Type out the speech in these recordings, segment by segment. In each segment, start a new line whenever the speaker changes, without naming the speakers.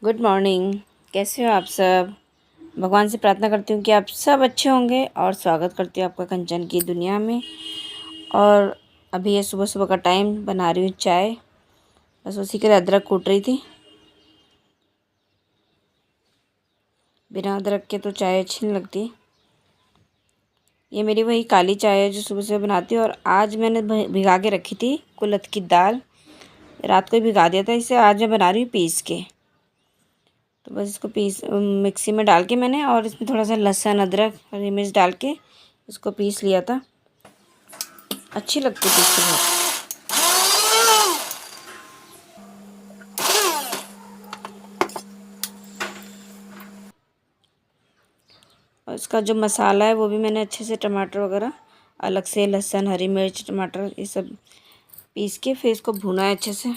Good morning. कैसे हो आप सब। भगवान से प्रार्थना करती हूँ कि आप सब अच्छे होंगे और स्वागत करती हूँ आपका कंचन की दुनिया में। और अभी ये सुबह सुबह का टाइम, बना रही हूँ चाय। बस उसी के लिए अदरक कूट रही थी। बिना अदरक के तो चाय अच्छी नहीं लगती। ये मेरी वही काली चाय है जो सुबह सुबह बनाती हूँ। और आज मैंने भिगा के रखी थी कुल्थ की दाल, रात को ही भिगा दिया था इसे। आज मैं बना रही हूँ पीस के। तो बस इसको मिक्सी में डाल के मैंने, और इसमें थोड़ा सा लहसुन, अदरक, हरी मिर्च डाल के इसको पीस लिया था। अच्छी लगती है पीस के बहुत। और इसका जो मसाला है वो भी मैंने अच्छे से, टमाटर वगैरह अलग से, लहसुन, हरी मिर्च, टमाटर, ये सब पीस के फिर इसको भुना है अच्छे से।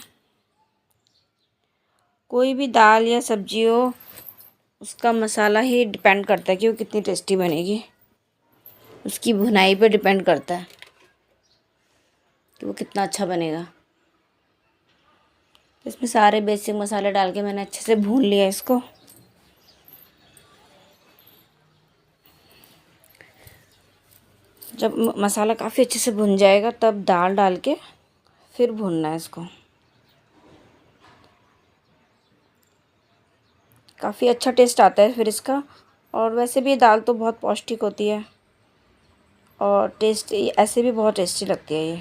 कोई भी दाल या सब्जी हो, उसका मसाला ही डिपेंड करता है कि वो कितनी टेस्टी बनेगी। उसकी भुनाई पे डिपेंड करता है कि वो कितना अच्छा बनेगा। तो इसमें सारे बेसिक मसाले डाल के मैंने अच्छे से भून लिया इसको। जब मसाला काफ़ी अच्छे से भुन जाएगा तब दाल डाल के फिर भूनना है इसको। काफ़ी अच्छा टेस्ट आता है फिर इसका। और वैसे भी दाल तो बहुत पौष्टिक होती है और टेस्ट ऐसे भी बहुत टेस्टी लगती है ये।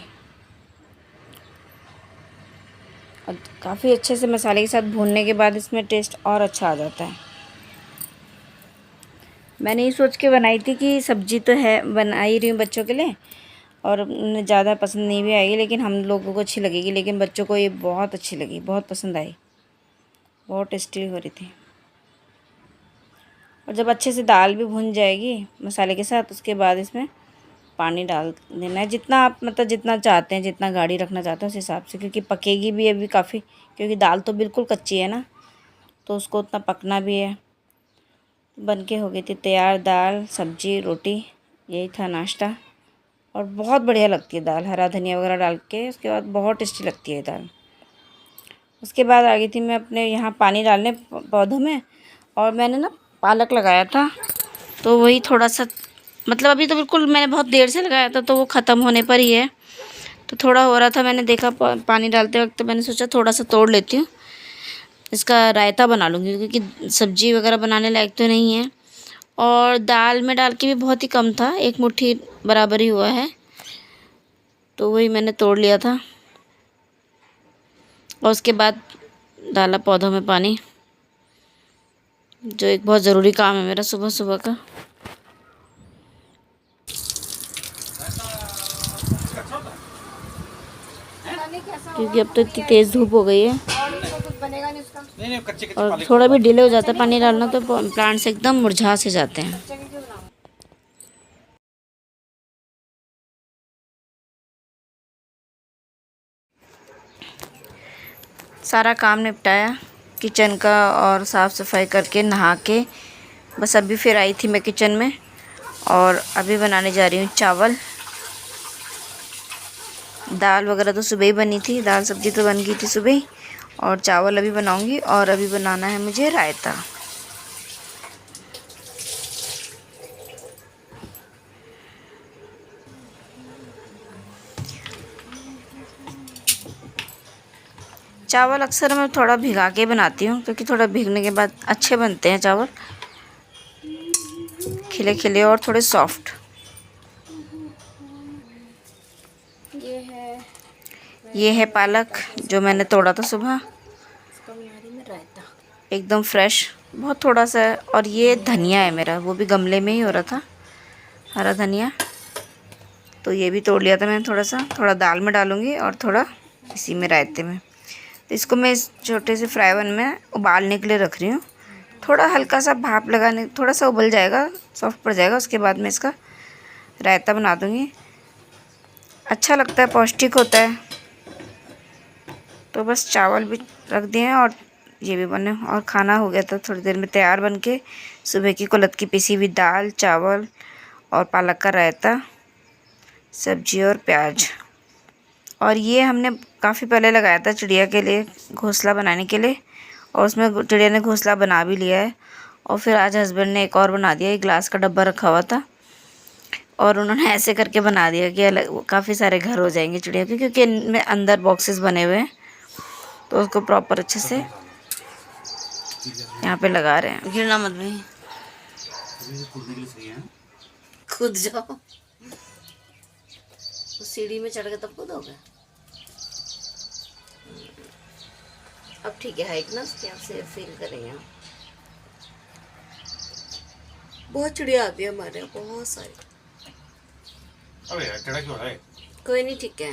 और काफ़ी अच्छे से मसाले के साथ भूनने के बाद इसमें टेस्ट और अच्छा आ जाता है। मैंने ये सोच के बनाई थी कि सब्ज़ी तो है, बना ही रही हूँ बच्चों के लिए, और उन्हें ज़्यादा पसंद नहीं भी आएगी, लेकिन हम लोगों को अच्छी लगेगी। लेकिन बच्चों को ये बहुत अच्छी लगी, बहुत पसंद आई, बहुत टेस्टी हो रही थी। और जब अच्छे से दाल भी भुन जाएगी मसाले के साथ, उसके बाद इसमें पानी डाल देना है, जितना आप मतलब जितना चाहते हैं, जितना गाढ़ी रखना चाहते हैं उस हिसाब से, क्योंकि पकेगी भी अभी काफ़ी, क्योंकि दाल तो बिल्कुल कच्ची है ना, तो उसको उतना पकना भी है। बन के हो गई थी तैयार दाल, सब्जी, रोटी। यही था नाश्ता। और बहुत बढ़िया लगती है दाल, हरा धनिया वगैरह डाल के, उसके बाद बहुत टेस्टी लगती है दाल। उसके बाद आ गई थी मैं अपने यहाँ पानी डालने पौधों में। और मैंने ना पालक लगाया था, तो वही थोड़ा सा, मतलब अभी तो बिल्कुल मैंने बहुत देर से लगाया था, तो वो ख़त्म होने पर ही है। तो थोड़ा हो रहा था, मैंने देखा पानी डालते वक्त, तो मैंने सोचा थोड़ा सा तोड़ लेती हूँ, इसका रायता बना लूँगी, क्योंकि सब्ज़ी वगैरह बनाने लायक तो नहीं है। और दाल में डाल के भी बहुत ही कम था, एक मुट्ठी बराबर ही हुआ है, तो वही मैंने तोड़ लिया था। और उसके बाद डाला पौधों में पानी, जो एक बहुत ज़रूरी काम है मेरा सुबह सुबह का। क्योंकि अब तो इतनी तेज़ धूप हो गई है और थोड़ा भी डिले हो जाता है पानी डालना, तो प्लांट्स एकदम मुरझा से जाते हैं। सारा काम निपटाया किचन का, और साफ़ सफाई करके नहा के बस अभी फिर आई थी मैं किचन में। और अभी बनाने जा रही हूँ चावल। दाल वगैरह तो सुबह ही बनी थी, दाल सब्ज़ी तो बन गई थी सुबह ही, और चावल अभी बनाऊँगी। और अभी बनाना है मुझे रायता। चावल अक्सर मैं थोड़ा भिगा के बनाती हूँ, क्योंकि थोड़ा भीगने के बाद अच्छे बनते हैं चावल, खिले खिले और थोड़े सॉफ्ट। ये है पालक जो मैंने तोड़ा था सुबह, इसका बना रही मैं रायता, एकदम फ्रेश, बहुत थोड़ा सा है। और ये धनिया है मेरा, वो भी गमले में ही हो रहा था, हरा धनिया, तो ये भी तोड़ लिया था मैंने थोड़ा सा। थोड़ा दाल में डालूँगी और थोड़ा इसी में रायते में। तो इसको मैं इस छोटे से फ्राई पैन में उबालने के लिए रख रही हूँ। थोड़ा हल्का सा भाप लगाने, थोड़ा सा उबल जाएगा, सॉफ्ट पड़ जाएगा, उसके बाद मैं इसका रायता बना दूँगी। अच्छा लगता है, पौष्टिक होता है। तो बस चावल भी रख दिए हैं और ये भी बने, और खाना हो गया था थोड़ी देर में तैयार बन के। सुबह की कुल्थ की पिसी हुई दाल, चावल और पालक का रायता, सब्जी और प्याज। और ये हमने काफ़ी पहले लगाया था चिड़िया के लिए घोंसला बनाने के लिए, और उसमें चिड़िया ने घोंसला बना भी लिया है। और फिर आज हस्बैंड ने एक और बना दिया, एक ग्लास का डब्बा रखा हुआ था और उन्होंने ऐसे करके बना दिया कि अलग काफ़ी सारे घर हो जाएंगे चिड़िया के, क्योंकि इनमें अंदर बॉक्सेस बने हुए हैं। तो उसको प्रॉपर अच्छे से यहाँ पे लगा रहे हैं। गिरना मत भाई, कूद जाओ। सीढ़ी में चढ़ के तब कूदोगे। अब ठीक है, हाइट ना उसके आप से फील करेंगे। बहुत चिड़िया आती है हमारे यहाँ, बहुत सारी। अबे यार टेढ़ा क्यों हो रहा है? कोई नहीं, ठीक है।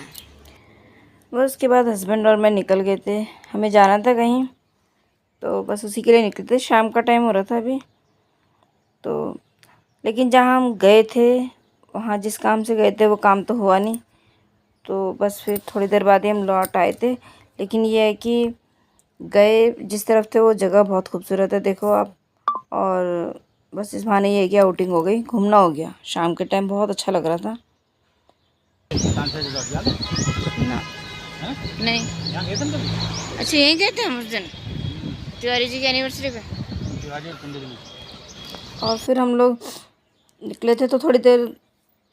बस उसके बाद हस्बैंड और मैं निकल गए थे, हमें जाना था कहीं, तो बस उसी के लिए निकले थे। शाम का टाइम हो रहा था अभी तो, लेकिन जहाँ हम गए थे वहाँ जिस काम से गए थे वो काम तो हुआ नहीं, तो बस फिर थोड़ी देर बाद ही हम लौट आए थे। लेकिन ये है कि गए जिस तरफ थे वो जगह बहुत खूबसूरत है, देखो आप। और बस इस बहाने ये है कि आउटिंग हो गई, घूमना हो गया। शाम के टाइम बहुत अच्छा लग रहा था ना। नहीं, अच्छा यहीं गए थे हम उस दिन तिवारी जी की एनिवर्सरी पे। और फिर हम लोग निकले थे तो थोड़ी देर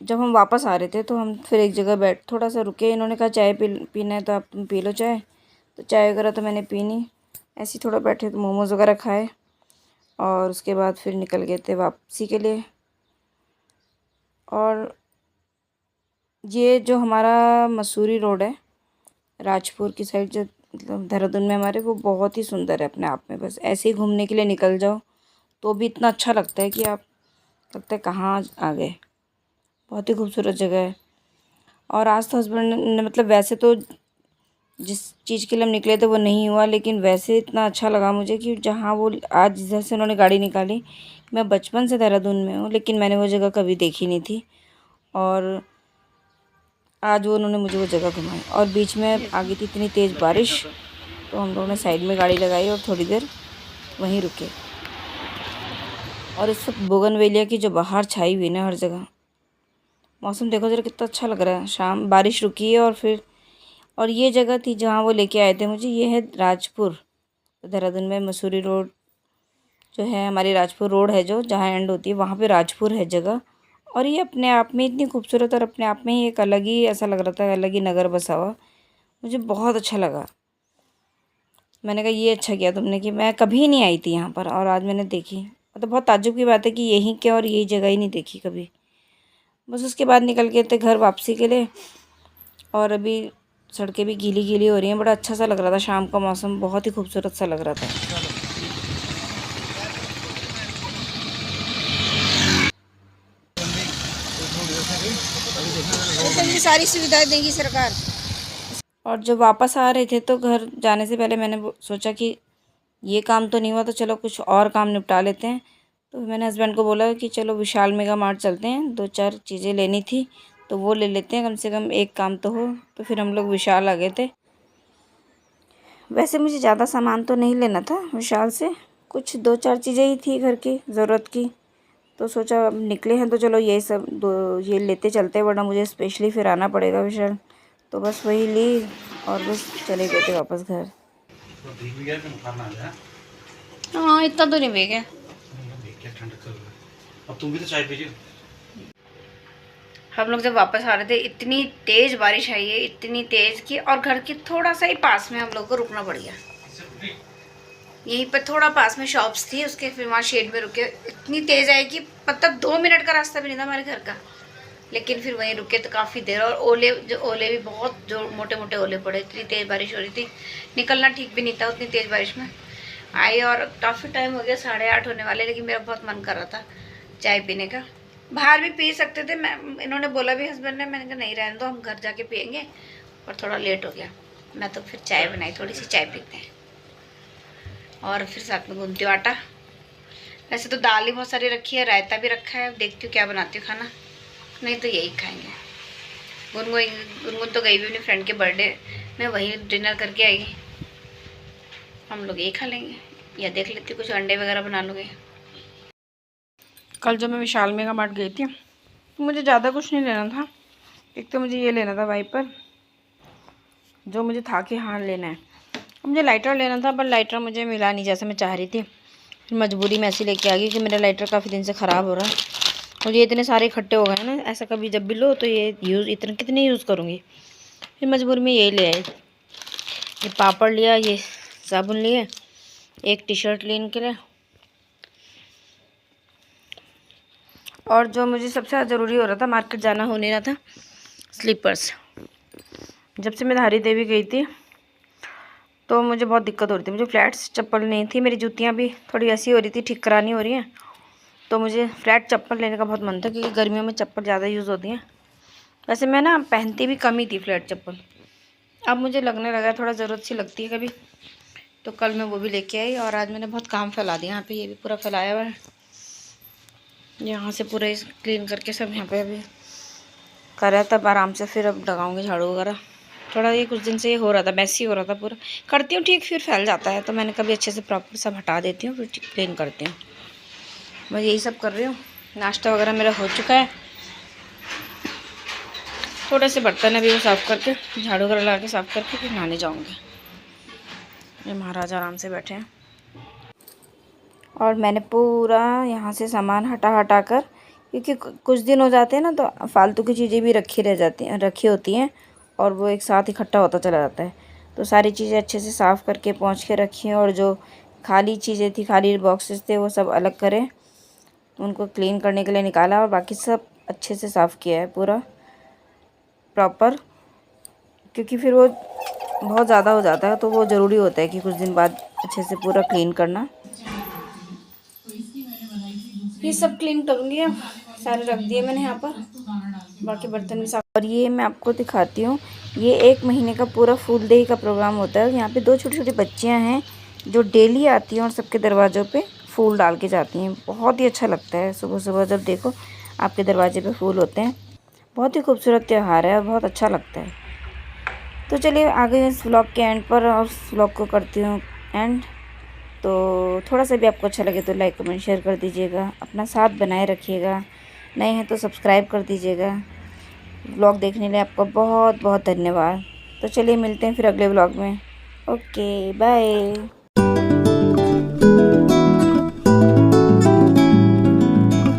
जब हम वापस आ रहे थे तो हम फिर एक जगह बैठ थोड़ा सा रुके। इन्होंने कहा चाय पीना है तो आप तुम पी लो चाय। तो चाय वगैरह तो मैंने पी नहीं, ऐसे ही थोड़ा बैठे तो मोमोज़ वगैरह खाए और उसके बाद फिर निकल गए थे वापसी के लिए। और ये जो हमारा मसूरी रोड है राजपुर की साइड, जो मतलब देहरादून में हमारे, वो बहुत ही सुंदर है अपने आप में। बस ऐसे ही घूमने के लिए निकल जाओ तो भी इतना अच्छा लगता है कि आप लगता है कहाँ आ गए। बहुत ही खूबसूरत जगह है। और आज तो हस्बैंड ने मतलब वैसे तो जिस चीज़ के लिए हम निकले थे वो नहीं हुआ, लेकिन वैसे इतना अच्छा लगा मुझे कि जहाँ वो आज जिधर से उन्होंने गाड़ी निकाली, मैं बचपन से देहरादून में हूँ लेकिन मैंने वो जगह कभी देखी नहीं थी। और आज वो उन्होंने मुझे वो जगह घुमाई। और बीच में आ गई थी इतनी तेज़ बारिश, तो हम लोगों ने साइड में गाड़ी लगाई और थोड़ी देर वहीं रुके। और इस वक्त बोगनवेलिया की जो बाहर छाई हुई ना हर जगह, मौसम देखो ज़रा कितना अच्छा लग रहा है। शाम बारिश रुकी है और फिर, और ये जगह थी जहाँ वो लेके आए थे मुझे, ये है राजपुर। देहरादून में मसूरी रोड जो है, हमारी राजपुर रोड है जो जहाँ एंड होती है, वहाँ पे राजपुर है जगह। और ये अपने आप में इतनी खूबसूरत और अपने आप में ही एक अलग ही ऐसा लग रहा था, अलग ही नगर बसा हुआ। मुझे बहुत अच्छा लगा। मैंने कहा ये अच्छा किया तुमने कि मैं कभी नहीं आई थी यहाँ पर और आज मैंने देखी। मतलब बहुत ताज्जुब की बात है कि यहीं के और यही जगह ही नहीं देखी कभी। बस उसके बाद निकल गए थे घर वापसी के लिए। और अभी सड़कें भी गीली गीली हो रही हैं। बड़ा अच्छा सा लग रहा था, शाम का मौसम बहुत ही खूबसूरत सा लग रहा था। सारी सुविधाएं देगी सरकार। और जब वापस आ रहे थे तो घर जाने से पहले मैंने सोचा कि ये काम तो नहीं हुआ तो चलो कुछ और काम निपटा लेते हैं। तो मैंने हस्बैंड को बोला कि चलो विशाल मेगा मार्ट चलते हैं, 2-4 चीज़ें लेनी थी तो वो ले लेते हैं, कम से कम एक काम तो हो। तो फिर हम लोग विशाल आ गए थे। वैसे मुझे ज़्यादा सामान तो नहीं लेना था विशाल से, कुछ 2-4 चीज़ें ही थी घर की ज़रूरत की। तो सोचा अब निकले हैं तो चलो ये सब ये लेते चलते हैं, वरना मुझे स्पेशली फिर आना पड़ेगा विशाल। तो बस वही ली और बस चले गए थे वापस घर। हाँ इतना तो नहीं भीग है। अब तुम भी तो चाय पीजिए। हम लोग जब वापस आ रहे थे इतनी तेज़ बारिश आई है, इतनी तेज़ कि, और घर के थोड़ा सा ही पास में हम लोग को रुकना पड़ गया। यहीं पर थोड़ा पास में शॉप्स थी उसके, फिर वहाँ शेड में रुके। इतनी तेज़ आई कि मतलब 2 मिनट का रास्ता भी नहीं था हमारे घर का, लेकिन फिर वहीं रुके तो काफ़ी देर। और ओले भी बहुत जो मोटे मोटे ओले पड़े, इतनी तेज़ बारिश हो रही थी, निकलना ठीक भी नहीं था उतनी तेज़ बारिश में आई। और काफ़ी टाइम हो गया, 8:30 होने वाले, लेकिन मेरा बहुत मन कर रहा था चाय पीने का। बाहर भी पी सकते थे, मैं इन्होंने बोला भी हस्बैंड ने, मैंने कहा नहीं रहने दो, हम घर जाके पियेंगे। और थोड़ा लेट हो गया, मैं तो फिर चाय बनाई, थोड़ी सी चाय पीते हैं और फिर साथ में गूंदती हूँ आटा। वैसे तो दाल ही बहुत सारी रखी है, रायता भी रखा है, देखती हूँ क्या बनाती हूँ खाना, नहीं तो यही खाएंगे। गुनगुन तो गई भी अपनी फ्रेंड के बर्थडे में, वहीं डिनर करके आई। हम लोग यही खा लेंगे या देख लेती हूँ कुछ अंडे वगैरह बना लूँगी। कल जब मैं विशाल मेगा मार्ट गई थी तो मुझे ज़्यादा कुछ नहीं लेना था। एक तो मुझे ये लेना था वाइपर, जो मुझे था कि हाँ लेना है। मुझे लाइटर लेना था पर लाइटर मुझे मिला नहीं जैसे मैं चाह रही थी। फिर मजबूरी में ऐसे लेके आ गई कि मेरा लाइटर काफ़ी दिन से ख़राब हो रहा है और ये इतने सारे इकट्ठे हो गए हैं ना, ऐसा कभी जब भी लो तो ये यूज़ इतने कितने यूज़ करूँगी। फिर मजबूरी में यही ले आई। ये पापड़ लिया, ये साबुन लिए, एक टी शर्ट ली इनके लिए, और जो मुझे सबसे ज़्यादा ज़रूरी हो रहा था, मार्केट जाना हो नहीं रहा था, स्लीपर्स। जब से मैं धारी देवी गई थी तो मुझे बहुत दिक्कत हो रही थी, मुझे फ्लैट्स चप्पल नहीं थी, मेरी जूतियाँ भी थोड़ी ऐसी हो रही थी, ठीक करानी हो रही हैं, तो मुझे फ्लैट चप्पल लेने का बहुत मन था क्योंकि गर्मियों में चप्पल ज़्यादा यूज़ होती हैं। वैसे मैं ना पहनती भी कम ही थी फ्लैट चप्पल, अब मुझे लगने लगा थोड़ा ज़रूरत सी लगती है कभी, तो कल मैं वो भी लेके आई। और आज मैंने बहुत काम फैला दिया यहाँ पे, ये भी पूरा फैलाया हुआ है, यहाँ से पूरा क्लीन करके सब यहाँ पे अभी करा, तब आराम से फिर अब लगाऊंगी झाड़ू वगैरह। थोड़ा ये कुछ दिन से ये हो रहा था, मैसी हो रहा था पूरा, करती हूँ ठीक फिर फैल जाता है, तो मैंने कभी अच्छे से प्रॉपर सब हटा देती हूँ फिर क्लीन करती हूँ। मैं यही सब कर रही हूँ। नाश्ता वगैरह मेरा हो चुका है, थोड़े से बर्तन अभी वो साफ़ करके झाड़ू वगैरह लगा के साफ़ करके फिर नहाने जाऊँगी। ये महाराज आराम से बैठे हैं और मैंने पूरा यहाँ से सामान हटा कर, क्योंकि कुछ दिन हो जाते हैं ना तो फालतू की चीज़ें भी रखी होती हैं और वो एक साथ इकट्ठा होता चला जाता है, तो सारी चीज़ें अच्छे से साफ़ करके पोंछ के रखी हैं, और जो खाली चीज़ें थी, खाली बॉक्सेस थे, वो सब अलग करें, उनको क्लीन करने के लिए निकाला, और बाकी सब अच्छे से साफ़ किया है पूरा प्रॉपर, क्योंकि फिर वो बहुत ज़्यादा हो जाता है तो वो ज़रूरी होता है कि कुछ दिन बाद अच्छे से पूरा क्लीन करना। ये सब क्लीन करूँगी, अब सारे रख दिए मैंने यहाँ पर, बाकी बर्तन भी साफ। और ये मैं आपको दिखाती हूँ, ये 1 महीने का पूरा फूल देही का प्रोग्राम होता है। यहाँ पे 2 छोटी छोटी बच्चियाँ हैं जो डेली आती हैं और सबके दरवाज़ों पे फूल डाल के जाती हैं। बहुत ही अच्छा लगता है सुबह सुबह जब देखो आपके दरवाजे पे फूल होते हैं। बहुत ही खूबसूरत त्यौहार है और बहुत अच्छा लगता है। तो चलिए आगे इस व्लॉग के एंड पर और व्लॉग को करती हूँ एंड। तो थोड़ा सा भी आपको अच्छा लगे तो लाइक कमेंट शेयर कर दीजिएगा, अपना साथ बनाए रखिएगा, नए हैं तो सब्सक्राइब कर दीजिएगा। व्लॉग देखने के लिए आपका बहुत बहुत धन्यवाद। तो चलिए मिलते हैं फिर अगले व्लॉग में। Okay bye.